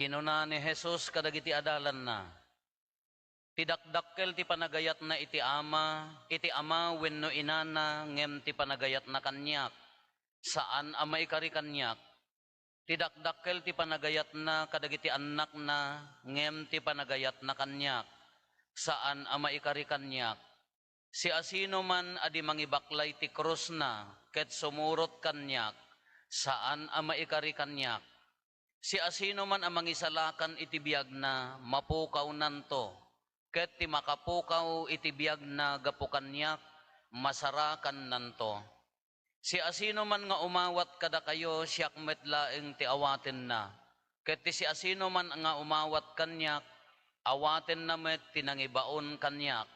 Kinuna ni Jesus kadagiti adalan na. Tidakdakkel ti panagayat na iti ama wenno inana ngem ti panagayat na kanyak. Saan amay kari kanyak? Tidakdakkel ti panagayat na kadagiti anak na ngem ti panagayat na kanyak. Saan amay kari kanyak? Si asino man adi mangibaklay ti krus na ket sumurot kanyak. Saan amay kari kanyak? Si asino man ang mangisalakan iti biyag na mapukaw nanto, ket ti makapukaw iti biyag na gapukanyak, masarakan nanto. Si asino man nga umawat kada kayo, siyak metlaeng ti awaten na, ket ti si asino man nga umawat kanyak, awaten na met tinangibaon kanyak.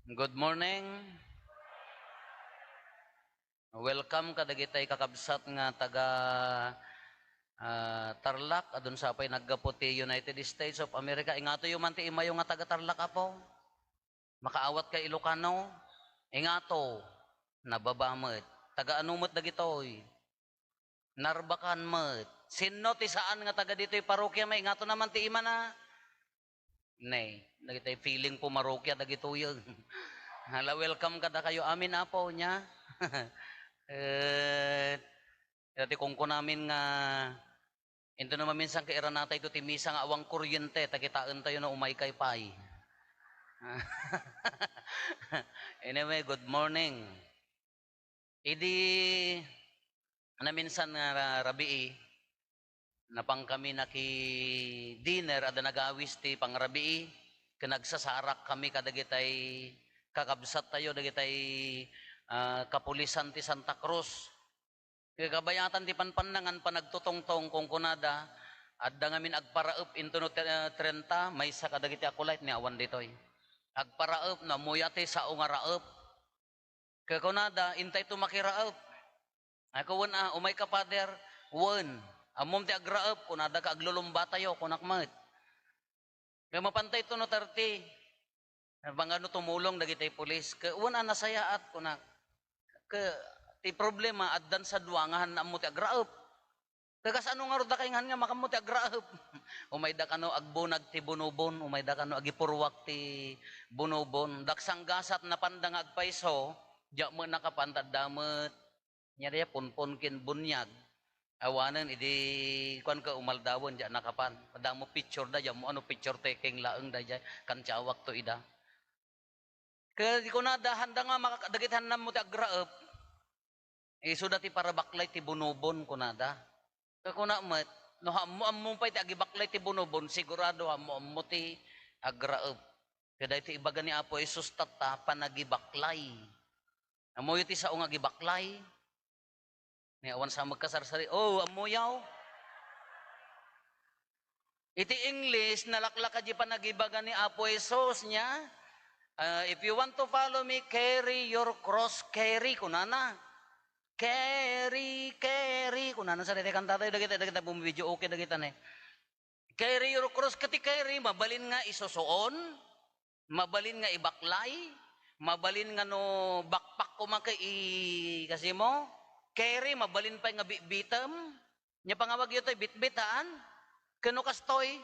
Good morning. Welcome kadagitay kakabsat nga taga Tarlac adun sa apay naggaputi United States of America. Ingato yung manti imayo nga taga Tarlac apo. Makaawat kay Ilocano. Ingato nababamot. Taga anumot dagitoy. Narbakan met. Sino ti saan nga taga ditoy parokya may ingato naman ti ima na. Nay, dagitay feeling po marokya dagitoy. Hala welcome kada kayo amin apo nya. Dati kung ko namin nga ito naman minsan kaira natay ito timisa nga awang kuryente takitaan tayo na umay kay pay. Anyway, good morning. Idi na minsan nga rabii napang kami naki dinner ada nagawis ti pang rabii kinagsasarak kami kadagitay kakabsat tayo dagitay kapulisan ti Santa Cruz. Kabayatan ti panpanangan pa nagtutongtong kung kunada adda ngamin agparaep into no 30 may sa kadagiti akulait ni awan ditoy. Agparaep na muyate sa ungaraep. Kaya kunada intay to makiraep. Ako wen umay ka pader wen amom ti agraep kunada ka aglulumba tayo kunakmet. Kaya mapantay to no 30. Bangano tumulong dagitay pulis. Kaya wen nasayaat kunak. Ti problema addan sa duwangahan na mo ti agraep. Kagas ano nga ro da kaingan nga makamo ti agraep. Umay da kano agbunag ti bunubon, umay da kano agipurwak ti bunubon. Daksang gasat na pandang agpaiso, diya mo nakapantad damet. Nya diya punpon kin bunyag. Awanen idi kuan ka umaldawon diya nakapan. Pada mo picture da diya mo ano picture taking laeng da diya kan tiawak to ida. Kaya di ko na handa nga makadagitan na mo ti agraep. Suda ti para baklay ti bunubon kunada. Kuna met no hammo pay ti agibaklay ti bunubon sigurado hammo ti agraep. Kada iti ibaga ni Apo Jesus tata panagibaklay. Amoy ti sao nga gibaklay. Ni awan sa magkasarsari. Oh, amoyaw. Iti English nalaklak di panagibaga ni Apo Jesus niya. If you want to follow me, carry your cross, carry kunana. Carry, kung ano sa dito kanta tayo, dagita bumibidyo, okay, dagita na carry your cross, kati carry, mabalin nga isusuon, mabalin nga ibaklay, mabalin nga no backpack ko kasi mo, carry, mabalin pa nga bitam, niya pangawag yun tayo, bitbitaan, kano kastoy,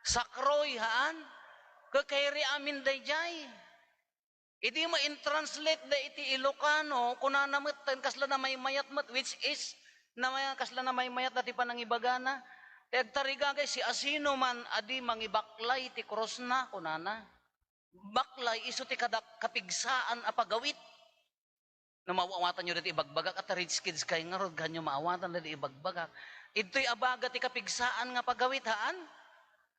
sakroy, haan, carry amin dayjay, iti ma-intranslate da iti Ilocano, kunanamit, kasla na may mayat mat, which is, kasla na may mayat na ti panangibagana. Kaya agtarigagay, si asino man, adi mangibaklay ti cross na, kunana. Baklay, iso ti kapigsaan apagawit. Na maawatan nyo dati ibagbagak, at rich kids kayo nga rod, ganyo maawatan dati ibagbagak. Ito'y abaga ti kapigsaan nga pagawit, haan?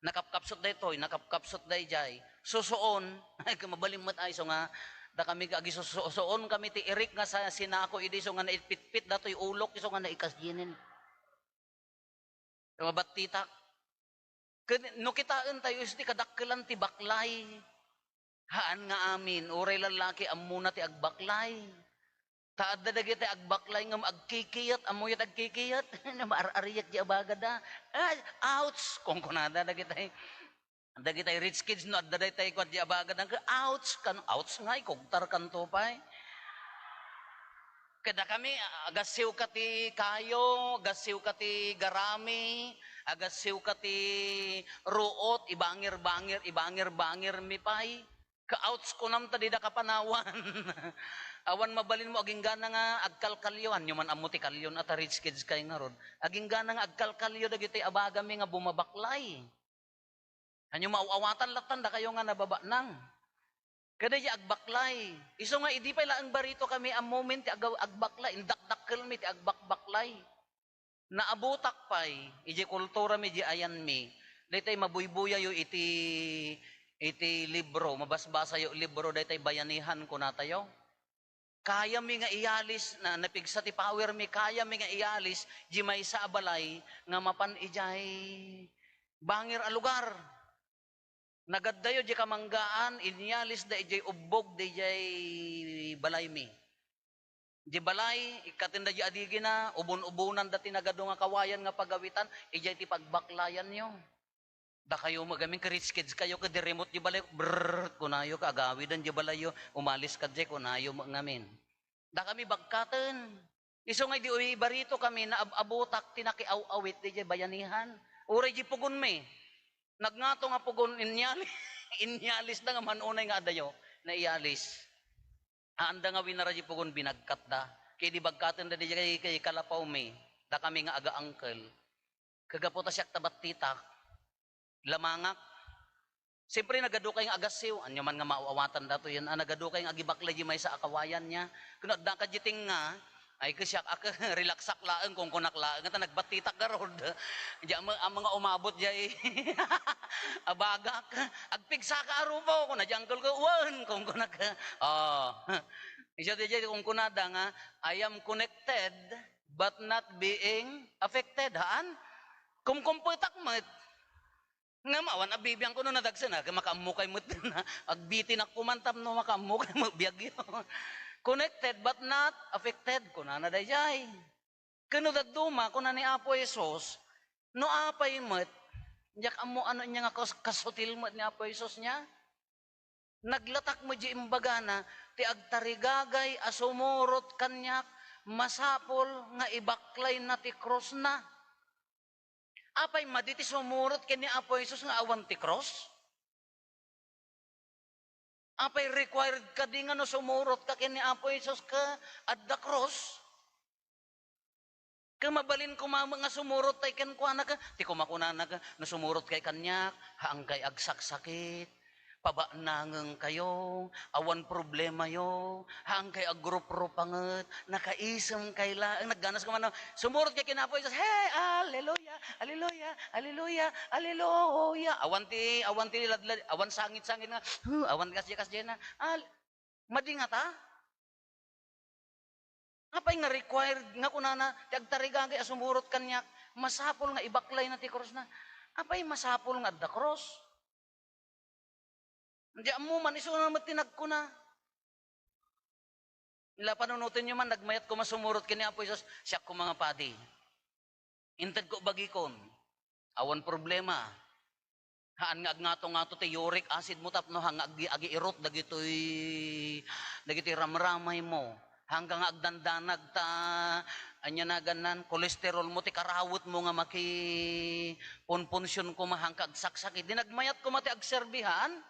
Nakapkapsot da ito'y, nakapkapsot da ijay. Susuon, ay mabalimot ay so nga, da kami kagi susuon kami ti Eric nga sa sinako idi so nga naitpitpit dato'y ulok so nga naikasginin. Mabattitak. No kitaan tayo is ti kadakkelan ti baklay. Haan nga amin, uray lalaki amuna ti agbaklay. Taad da dagiti agbaklay nga agkikiyat, amuyat agkikiyat, na maarariyat di abaga da. Ouch! Kung kunada dagiti rich kids no, adda day tayo kwa di abaga da. Ouch! Ouch nga, ikugtar kan to pa. Kada kami agasiw kati kayo, agasiw kati garami, agasiw kati ruot, ibangir-bangir mi pay. Ka-outs ko nam tadi da kapanawan. Awan mabalin mo aging gana nga agkalkalyoan, yung man amuti kalyon at rich kids kay nga ron. Aging gana nga agkalkalyo dagiti abagami nga bumabaklay. Hanyo mauawatan latan da kayo nga nababa nang. Kada di agbaklay. Iso nga, idi pa ang barito kami ang moment ti agbaklay. Indakdakkel mi ti agbakbaklay. Naabutak pay. Iji kultura mi, iji ayan mi. Daytay mabuybuya yo iti libro. Mabasbasa yo libro. Daytay bayanihan ko na tayo. Kaya mi nga iyalis, na napigsa ti power mi, kaya mi nga iyalis, di may sa abalay, nga mapan ijay bangir a lugar. Nagaddayo di kamanggaan, inyalis da ijay ubbog, di ijay balay mi. Di balay, ikatinda di adigi na, ubon-ubunan dati nagado nga kawayan nga pagawitan, ijay ti pagbaklayan nyo. Da kayo magaming ka-rich kids kayo, ka di remote di balay, brrrr, kunayo ka, agawidan di balay yo, umalis ka di, kunayo ngamin. Da kami bagkatan. Iso nga di barito kami, na abutak, tinakiaw-awit, di ijay bayanihan. Uray di pugon mi. Nagngato nga pugon inyalis na nga manunay nga adayo na iyalis. Anda nga winaraji pugon binagkat da. Kaya di bagkatan da di kay kalapaw mi. Da kami nga aga-angkel. Kagaputa siya tabat titak. Lamangak. Siyempre nagado kay nga agasiw. Anyo man nga mauawatan dato yan. Nagado kay nga agibaklay may sa akawayan niya. Kung da ka jiting nga, ay kasyak relaxak laeng kung kunaklaan nga nagbatitak garod diya ang mga umabot diya abagak agpigsa ka arubo kung na jungle ko wan kung kunak isa diya kung kunada nga I am connected but not being affected haan kung kumputak mo nga mawan abibiyang ko no nadagsan na makamukay mo na agbitin ak kumantam no makamukay mo biyagyo. Connected but not affected. Kuna na dayay. Kano daduma, kuna ni Apo Isos, no apay mat, yak amo ano niya nga kasutil mat ni Apo Isos niya, naglatak mo di imbagana, ti agtarigagay asumurot kanyak, masapol nga ibaklay na ti cross na. Apay maditi sumurot kini Apo Isos nga awan ti cross? Apay required ka di nga no sumurot ka kini Apo Isos ka at the cross. Kamabalin ko nga sumurot tay kan kuana ka. Ti kumakunana ka no sumurot kay kanyak, haang kay agsaksakit, pabanangang kayo, awan problema yo, haang kay agrup-rup panget, nakaisem kay laang, nagganas ka man, sumurot kay kinapo Isos, hey, hallelujah, hallelujah, hallelujah, hallelujah, awan ti ladlad, awan sangit-sangit nga, awan kasya-kasya na, madingat ha? Apay nga required nga kunana, ti agtarigagay asumurot kanyak, masapol nga ibaklay na ti cross na, apay masapol nga the cross. Hindi mo man, iso na matinag ko na. Ila panunutin nyo man, nagmayat ko masumurot kini Apo Isos, siya ko mga padi. Intad ko bagikon. Awan problema. Haan nga agnato-ngato ti uric acid mo tapno hang agi irot dagitoy ramramay mo. Hanggang agdandanag ta anya na ganan kolesterol mo ti karawot mo nga maki punpunsyon ko mahangkag saksakit. Dinagmayat ko mati agserbihan.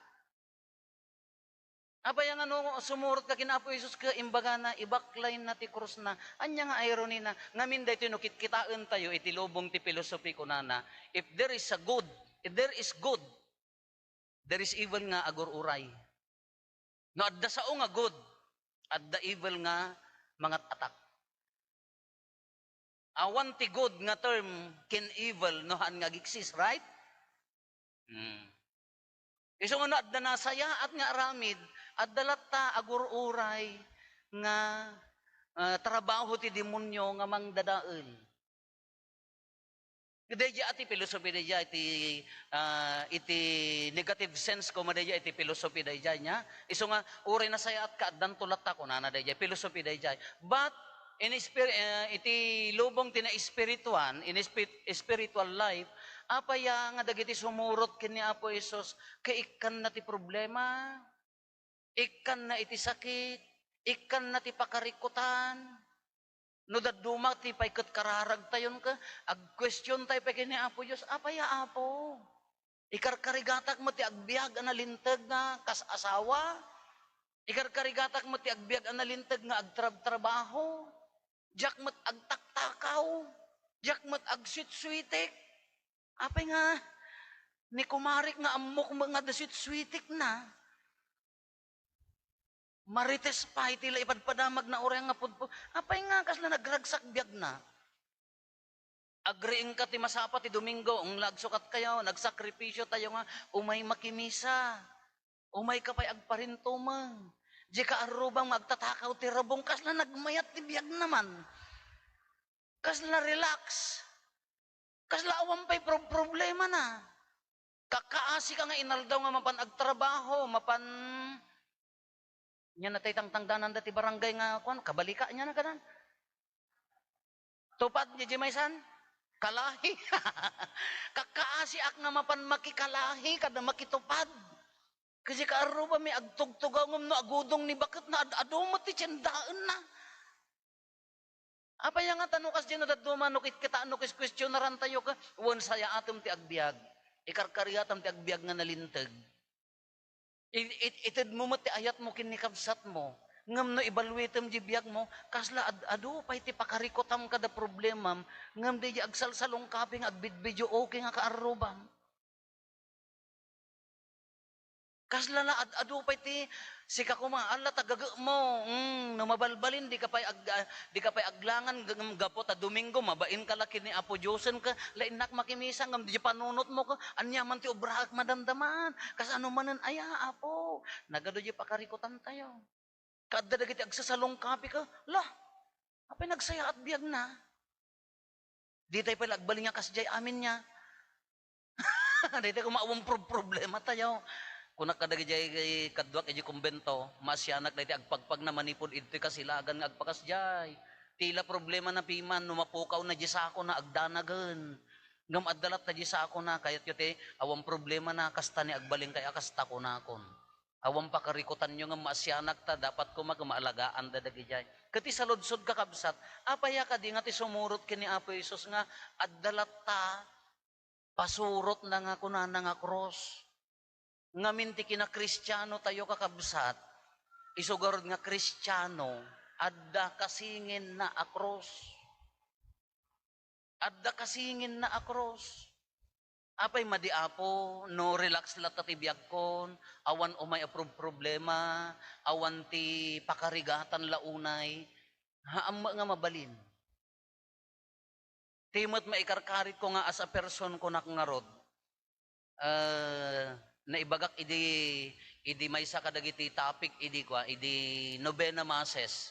Apay nga no sumurot ka kina Apo Isos ka imbaga na ibaklay na ti krus na anya nga irony na ngamin day tinukit kitaan tayo iti lubong ti filosofi ko nana if there is good there is evil nga agururay no adda sao nga good adda evil nga mga atak awan ti good nga term kin evil no han nga exist right iso nga no adda nasaya at nga aramid at dalata agururay nga trabaho ti demonyo nga mangdadael. Kadaya iti filosofi daya iti negative sense ko madaya iti filosofi daya nya. Iso nga uri na saya at kaaddan tulata ko na daya filosofi daya. But in iti lubong tina spiritual in spiritual life apaya nga dagiti sumurot kini Apo Isos kaikan na ti problema. Ikan na iti sakit, ikan na ti pakarikutan, No daduma ti pay ket kararag tayon ka, ag question tay pay kini Apo Dios, apaya Apo. Ikarkarigatak mo ti agbiag analintag nga kas asawa. Ikarkarigatak mo ti agbiag analintag nga agtrabaho. Diyak met agtaktakaw. Diyak met agswit-switik. Apay nga ni kumarik nga amok mga daswit-switik na. Marites pa tila ipadpadamag na oreng nga pudpo. Apay nga kasla nagragsak biag na. Agriing ka ti masapa ti Domingo, ang lagsukat kayo, nagsakripisyo tayo nga, umay makimisa. Umay ka pa'y agparintumang. Di ka arubang magtatakaw ti rabong, kasla nagmayat ti biag naman. Kasla relax. Kasla awang pa'y problema na. Kakaasi ka nga inaldaw nga mapan agtrabaho, mapan nya natay tangtangdanan dati barangay nga kuan kabalika nya na kanan. Tupad ni Jimaysan, kalahi. Kakaasi ak nga mapan makikalahi kada makitupad. Kasi kaaruba may agtugtugaw ngum no agudong ni bakit na adumot ti tiyandaan na. Apa yang nga tanukas dyan no daduma no kita no kis questionaran tayo ka won saya atom ti agbiag. Ikarkariatam ti agbiag nga nalintag. Itid mo ti ayat mo kinikabsat mo. Ngam no evaluatem di biag mo, kasla adu pay ti pakarikotam kada problemam, ngam di agsalsalong kaping agbidbidyo okay nga kaarubam. Kasla na adu pay ti sika kuma alla tagaga mo, namabalbalin di ka pay aglangan gapot a Domingo mabain ka laki ni Apo Diyosen ka lainak makimisa ngam di panunot mo ka anyaman ti obrahak madamdaman kas ano manen aya Apo nagado di pakarikutan tayo kadda dagiti agsasalong kapi ka lah apay nagsaya at biag na di tayo pala agbaling nga kasjay amin niya di tayo kumawang problema tayo kung nakadagijay kadwak iji kumbento, masyanak na iti agpagpag na manipod iti kasilagan nga agpakasjay. Tila problema na piman, numapukaw na jisako na agdanagan. Ngam addalat na jisako na, kayat yote, awang problema na kasta ni agbaling kaya kasta ko na akon. Awang pakarikutan nyo nga masyanak ta, dapat ko magmaalagaan da dagijay. Kati saludsod kakabsat, apaya ka di nga ti sumurot kini Apo Isus nga, addalat ta, pasurot na nga kunana nga cross. Ngamin ti kina Kristiyano tayo kakabsat, isugarod nga Kristiyano, adda kasingin na akros. Adda kasingin na akros. Apay madiapo, no relax lang ti biag kon, awan umay problema, awan ti pakarigatan launay, haam nga mabalin. Timot maikarkarit ko nga as a person ko nakngarod, naibagak idi may sa kadagiti topic idi novena masses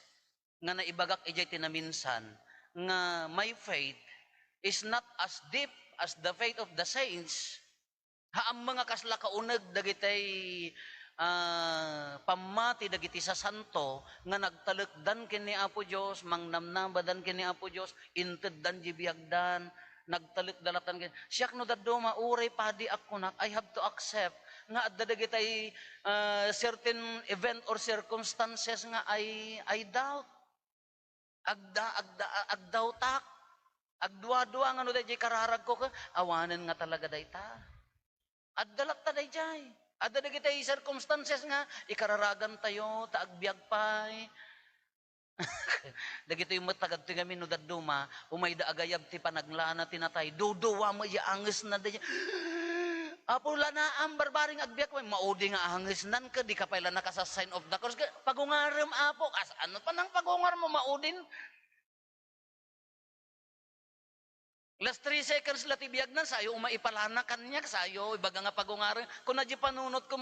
nga naibagak ijay tinaminsan nga my faith is not as deep as the faith of the saints haam mga kasla kauneg dagitay pamati dagiti sa santo nga nagtalekdan kini Apo Dios mangnamnambadan kini Apo Dios inteddan jibiyagdan nagtalik dalatan kin siyak no daduma uray padi ako nak I have to accept nga adda dagitay certain event or circumstances nga I doubt agdautak agdua-dua nga no dayjay kararag ko ka awanen nga talaga dayta addalat ta dayjay adda dagitay circumstances nga ikararagan tayo ta agbiag pay dagito yung matagad ti kami no daduma umay da agayab ti panaglana tinatay duduwa mo iangis na daya Apo la na ang barbaring agbiak maudi nga angis nan ka di ka pala nakasa sign of the cross pagungarem Apo as ano pa nang pagungar mo maudin last 3 seconds lati biag nan sayo umaipalanakan niya sayo ibaga nga pagungarem kung na di panunot ko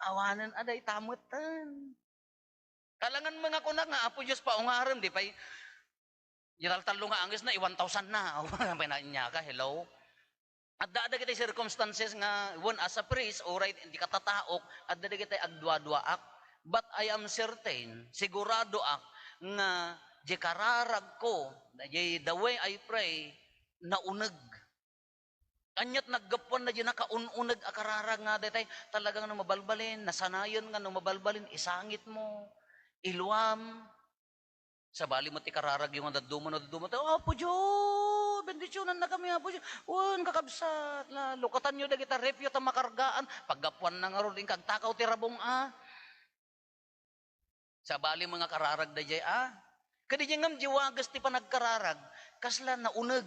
awanan aday tamutan kalangan mga kunak nga Apo Diyos pa ungarem di pay talo nga angis na 1,000 na niya ka hello at daada kitay circumstances nga one as a priest alright hindi ka tataok at daada kitay agdua-duaak but I am certain sigurado ak nga di kararag ko the way I pray nauneg anyat naggapon na di nakaununeg akararag nga datay talagang mabalbalin nasanayon nga mabalbalin isangit mo iluam Sa bali mo ti kararag yung daduma na daduma. Apo Diyo, bendisyonan na kami, Apo Diyo. Wan, kakabsat. Lukatan nyo na kita, repyo ta makargaan. Paggapuan na nga ron, kagtakaw ti rabong Sa bali mga kararag da jay Kadi jay ngam jiwagas ti panagkararag. Kasla na uneg.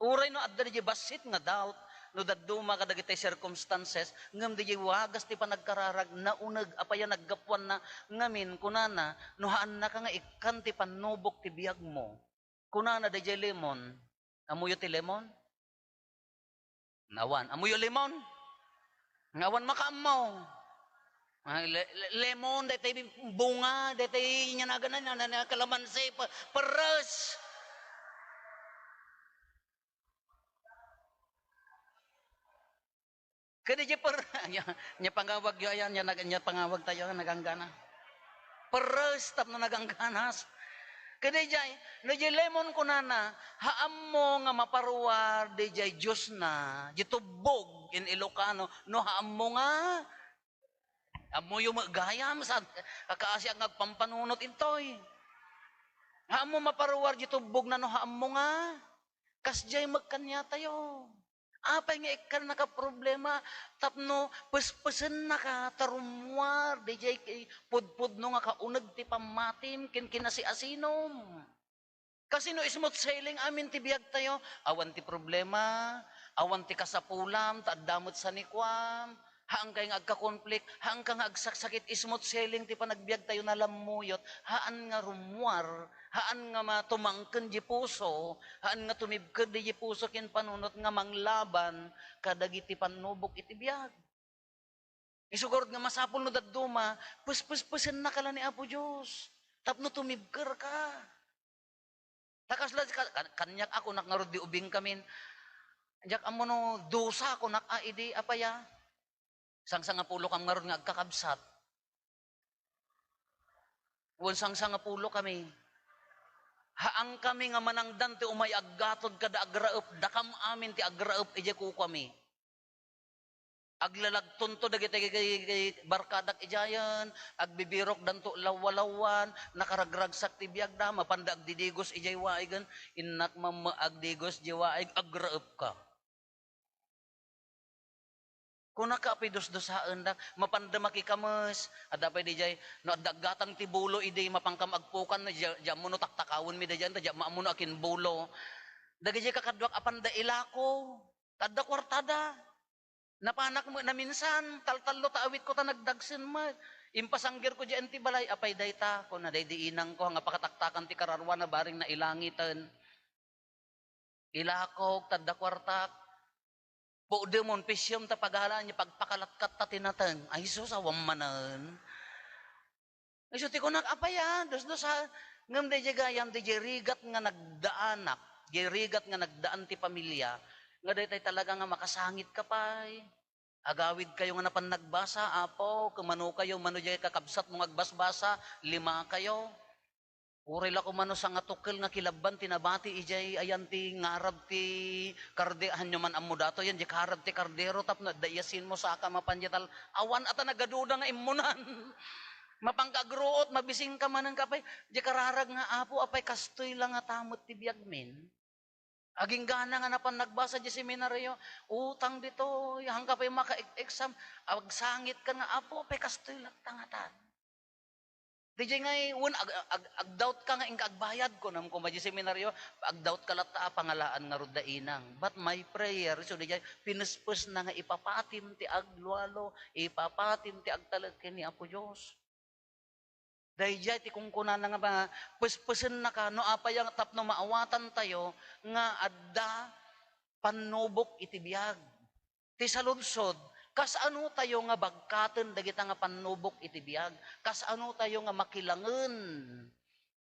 Uray no adda jay basit nga doubt. No daduma ka dagiti circumstances, ngam di wagas ti panagkararag na uneg apaya naggapuan na ngamin kunana no haan na ka nga ikan ti panubok ti biyag mo. Kunana da lemon. Amuyo ti lemon? Nawan. Amuyo lemon? Ngawan makaamaw. Lemon, dahil bunga, dahil niya na ganan, kalamansi, peres. Kaya di per, niya pangawag yun, niya pangawag tayo, naganggana. Peres, tap na nagangganas. Kaya di lemon ko na, haam mo nga maparuwar, di jay Diyos na, di tubog in Ilocano, no haam mo nga, amo yung gayam sa kaasi ang nagpampanunot intoy. Haam mo maparuwar di tubog na no haam mo nga, kasjay magkanya tayo. Apay nga ikan nakaproblema, tapno pespesen na ka, tarumwar, di jay pudpud no nga kaunag ti pamatim, kinasi asinom. Kasi no smooth sailing amin ti biyag tayo, awan ti problema, awan ti kasapulam, taadamot sa nikwam, haang kay nga agka-conflict, haang ka nga agsaksakit, smooth sailing ti panagbiag tayo na lamuyot, haan nga rumwar, haan nga matumangken di puso, haan nga tumibked di puso kin panunot nga manglaban, kadagiti panubok iti biag. Isugurod nga masapul no dadduma, pus-pus-pusin na kala ni Apo Diyos, tapno tumibker ka. Takasla, kanyak ako nakngarod di ubing kamin, jak amo no, dosa ako nakaidi, apaya, sang nga pulo kam ngaron nga agkakabsat. Sang nga pulo kami. Haang kami nga manangdan ti umay aggatod kada agraep, dakam amin ti agraep ije ko kami. Aglalagton to dagiti barkadak ijayan, agbibirok danto lawalawan, nakaragragsak ti biagda, mapanda agdidigos ijay waigan, innak agdigos jiwaig agraep ka. Kung nakapidos-dosaan da, mapanda makikamas, adapay di jay, no daggatang ti bulo, idi mapangkam agpukan, jam mo no taktakawon mi da dyan, jam mo no akin bulo. Dagi jay kakadwak apanda ilako, tada kwartada. Napanak mo na minsan, taltalo taawit ko ta nagdagsin mo. Impasanggir ko dyan ti balay, apay dayta, kung na daydiinang ko, nga pakataktakan ti kararwa na baring na ilangitan. Ilakog, tada kwartak, po demon pisyom ta paghala niya pagpakalatkat ta tinateng. Ay sus awam manen. Ay so ti ko apaya dos sa ngem de gayam de rigat nga nagdaanak, rigat nga nagdaan ti pamilya. Nga daytay talaga nga makasangit ka pay. Agawid kayo nga napan nagbasa, apo, kumano kayo, mano jay kakabsat mong agbasbasa, 5 kayo. Uray la ko mano sa nga tukil nga kilaban tinabati ijay ayan ti ngarab ti kardehan nyo man amo dato yan di karab ti kardero tapno dayasin mo sa ka mapanjital awan ata nagaduda nga imunan mapangkagruot mabising ka man ang kapay di kararag nga apo apay kastoy lang nga tamot ti biagmin aging gana nga napan nagbasa di seminaryo utang dito yang kapay maka-exam agsangit ka nga apo apay kastoy lang tangatan. DJ ngay un ag-doubt ka nga ing agbayad ko nam kumaji seminaryo ag-doubt ka lata pangalaan nga rod dainang but my prayer so DJ pinuspus na nga ipapatim ti aglualo ipapatim ti agtalag ken ni Apo Dios DJ ti kung kuna na nga ba puspusen na ka no apayang tapno maawatan tayo nga adda panubok iti biag ti saludsod kas ano tayo nga bagkaten dagita nga panubok iti biag. Kas ano tayo nga makilangen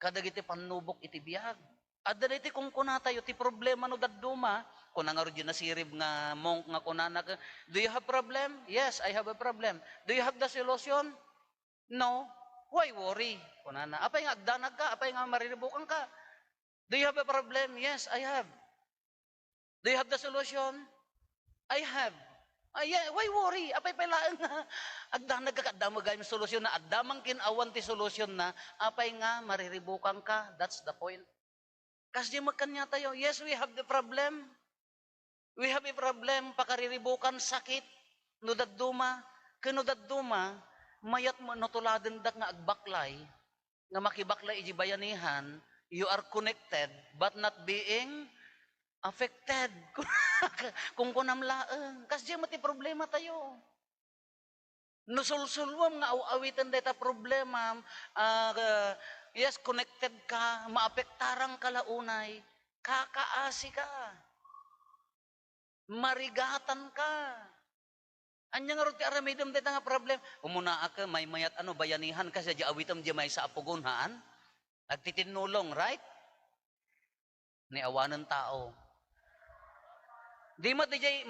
kadagiti panubok iti biag. Adda iti kung kuna tayo ti problema no dadduma, kuna nga rodyo nasirib nga monk nga kunana ka, do you have problem? Yes, I have a problem. Do you have the solution? No. Why worry? Kunana, apay nga agdanag ka, apay nga mariribukan ka. Do you have a problem? Yes, I have. Do you have the solution? I have. Ay, why worry? Apay pala nga, agda nagkakadamagay yung solusyon na, adamang kinawan ti solusyon na, apay nga, mariribukan ka. That's the point. Kasi magkanya tayo, yes, we have the problem. We have a problem, pakariribukan, sakit, nudad-duma, kinudad-duma, mayat mo nutuladen dak nga agbaklay, nga makibaklay iji bayanihan, you are connected, but not being affected. Kung kunamlaeng. Kasi mati problema tayo. Nusulsulwam nga awitan data problema, yes, connected ka, maapektarang kalaunay, kakaasi ka. Marigatan ka. Anya nga ti aramidom deta nga problem. Umuna ka may mayat ano bayanihan kasi di awitam di may sa apugunhaan. Agtitinulong, right? Ni awanan tao. Di mo DJ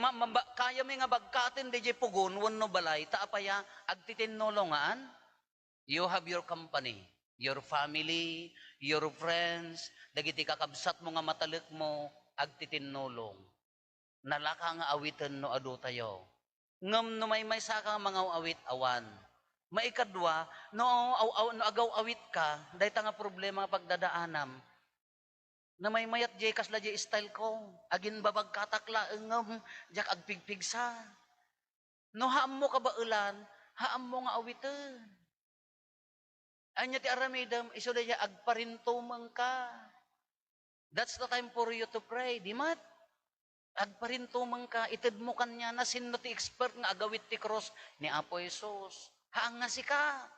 kaya mi nga bagkatin DJ pugon wenno balay taapaya agtitinulongaan. You have your company, your family, your friends, dagiti kakabsat mo nga matalik mo agtitinulong. Nalaka nga awitan no adu tayo. Ngam no may saka mga awit awan. Maikadwa, no agaw awit ka, dahil nga problema pagdadaanam. Na may mayat jay kasla jay style ko, agin babag katakla, ngam, jak agpigpigsa. No haam mo kabailan, haam mo nga awitan. Anya ti aramidam, iso daya agparintumang ka. That's the time for you to pray, di mat? Agparintumang ka, itid mo kanya na sino ti expert nga agawit ti cross ni Apo Jesus. Haang nga si ka.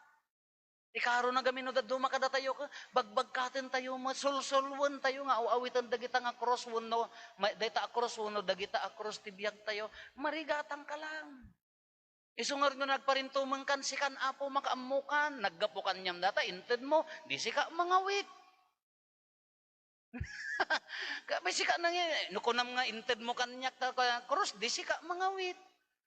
Ikaro na gamino daduma kada tayo ka, bagbagkaten tayo, masulsulwan tayo nga, awitan dagita nga cross, wano, dagita cross, wano, dagita cross, tibiyag tayo, marigatang ka lang. Isungar nga nagparintumang kan, si kan Apo makaamukan, naggapukan niyam data, inted mo, di si ka mangawit. May sika nang nukunam nga inted mo kanyak ta cross di sika mangawit.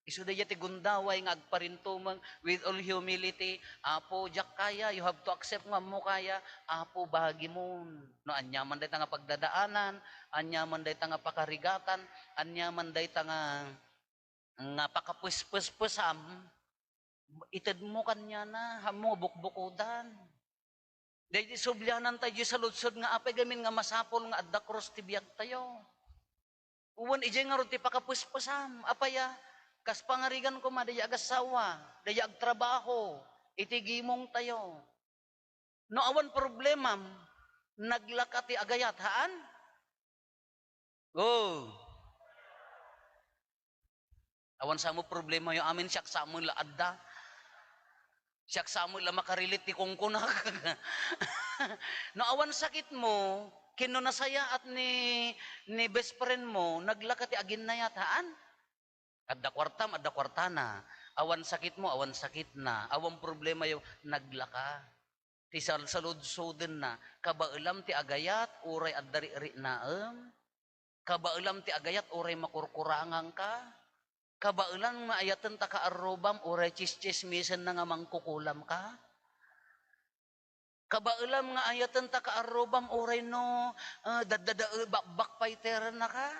Isu daya ti gundaway nga agparintumang with all humility, Apo jak kaya, you have to accept nga mo kaya, Apo bahagi mo. No anyaman day ta nga pagdadaanan, anyaman day ta nga pakarigatan, anyaman day ta nga pakapuspus-pusam, ited mo kanya na, hamo bukbukudan. Dahil subyanan tayo sa lutsod nga apay gamin nga masapol nga adda cross tibiyag tayo. Uwan ijay nga ron ti pakapuspusam. Apaya, kas pangarigan ko ma, daya agasawa, daya agtrabaho, itigimong tayo. No awan problemam, naglakati agayat, haan? Oh. Awan sa mo problema yung amin siyak sa mo laadda. Siyak sa mo la makarilit ti kungkunak. No awan sakit mo, kino nasaya at ni best friend mo, naglakati agin na yataan. Adda kwartam, adda kwartana. Awan sakit mo, awan sakit na. Awan problema yung naglaka. Ti salud-suden na. Kabailam ti agayat, uray addari-ri naem. Kabailam ti agayat, uray makurkurangang ka. Kabailan maayatan ta kaarubam, uray chis-chismisan na nga mangkukulam ka. Kabailan nga ayatan ta kaarubam, uray no, bakbakpaiteran na ka.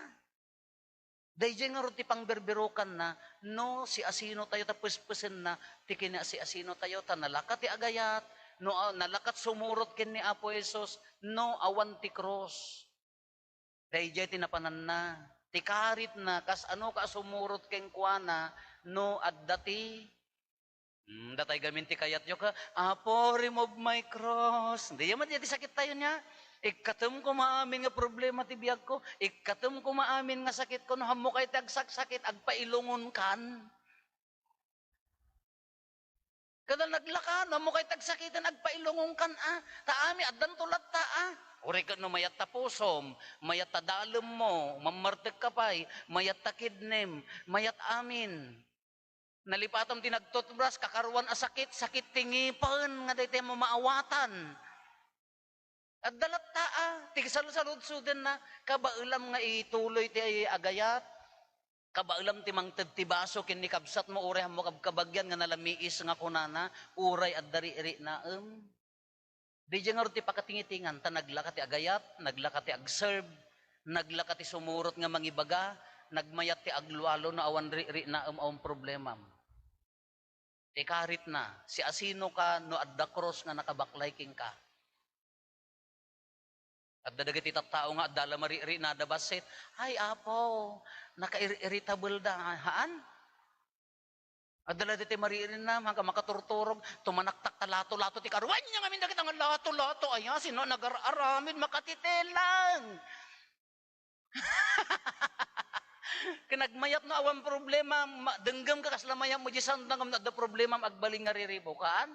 Dahil nga rin ti pangberberukan na, no, si asino tayo tapuspusin na, tikina si asino tayo, tanalakat ti agayat, no, nalakat sumurot kin ni Apo Jesus, no, awan ti cross. Dahil tinapanan na. Tikarit na, kas ano ka sumurot keng kuana, no addati. Datay gamin ti kayat yo ka, Apo, remove my cross. Hindi yaman di sakit tayo niya. Ikatum ko maamin nga problema ti biyag ko. Ikatum ko maamin nga sakit ko, no hamo kay tagsakit, agpailungon kan. Kada naglakan, hamo kay tagsakitan, agpailungon kan taami, addan tulat Uri ka no mayat tapusom, mayat tadalem mo, mamartek kapay, mayat takidnem, mayat amin. Nalipatam tinagtutbras, kakaruan asakit, sakit tingipan, nga dayte mo maawatan. At dalat tigisalud-salud-suden na, kabailam nga ituloy ti agayat, kabailam ti mangted ti baso, kinikabsat mo, uray mo kabagyan, nga nalamiis nga kunana, uray at dari-iri naem. Di dyan nga ti pakatingitingan, ta naglakati agayat, naglakati agserve, naglakati sumurot nga mangibaga, nagmayat ti aglualo na awan ri na ang problema. Ti karit na, si asino ka no adda cross nga nakabaklay king ka. At dadagiti tattao nga adala mariri na dabasit, ay apo, naka-irritable da, haan? Adala diti mariri na, makaturturog, tumanaktak talato-lato ti karuan niya ngamin dagit ang lato-lato, ay sino nag-aramid, makatitelang. Kinagmayat no awan problema, denggam ka kaslamaya mo jisan dangam na da problema agbaling nga riribukan.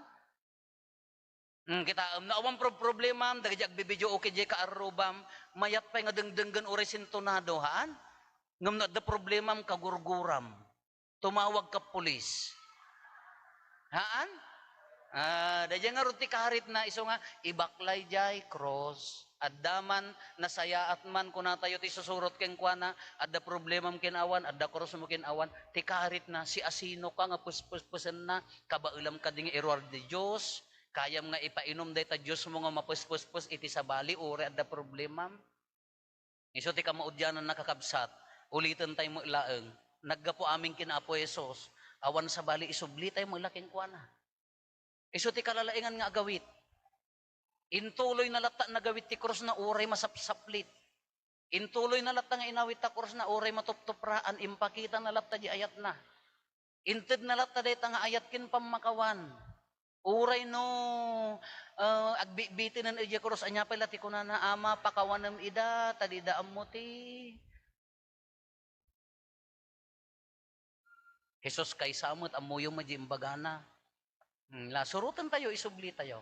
Kita na awan problema dagiti agbibidyo okay jay ka arubam, mayat pa nga dengdenggan uri sintonado haan. Ngam na da problema kagurguram. Tumawag ka pulis. Haan? Dadya nga ruti kaharit na iso nga ibaklay jay cross. Addaman nasayaat man kuna tayo ti susurot ken kuana adda problemam kinawan adda cross mo kinawan ti kaharit na si asino ka nga puspuspusen na kabailam ka ding error di Dios kayam nga ipainom dayta Dios mo nga mapuspuspus iti sabali ore adda problemam. Iso ti kamaudyanan nakakabsat ulitin tayo mo ilaeng naggapo aming kinaapo Hesus awan sabali isubli tayo mo ilaking kuana. Iso ti kalalaingan nga agawit. Intuloy na lata na gawit ti krus na uray masapsaplit. Intuloy na lata nga inawit ta krus na uray matuptupraan. Impakita na lata di ayat na. Inted na lata day nga ayat kin pamakawan. Uray no agbibitin ng iya krus. Anya pala ti kunana ama pakawanam ida tadidaam mo ti. Jesus kay samot amuyo majimbagana. Surutan tayo, isubli tayo.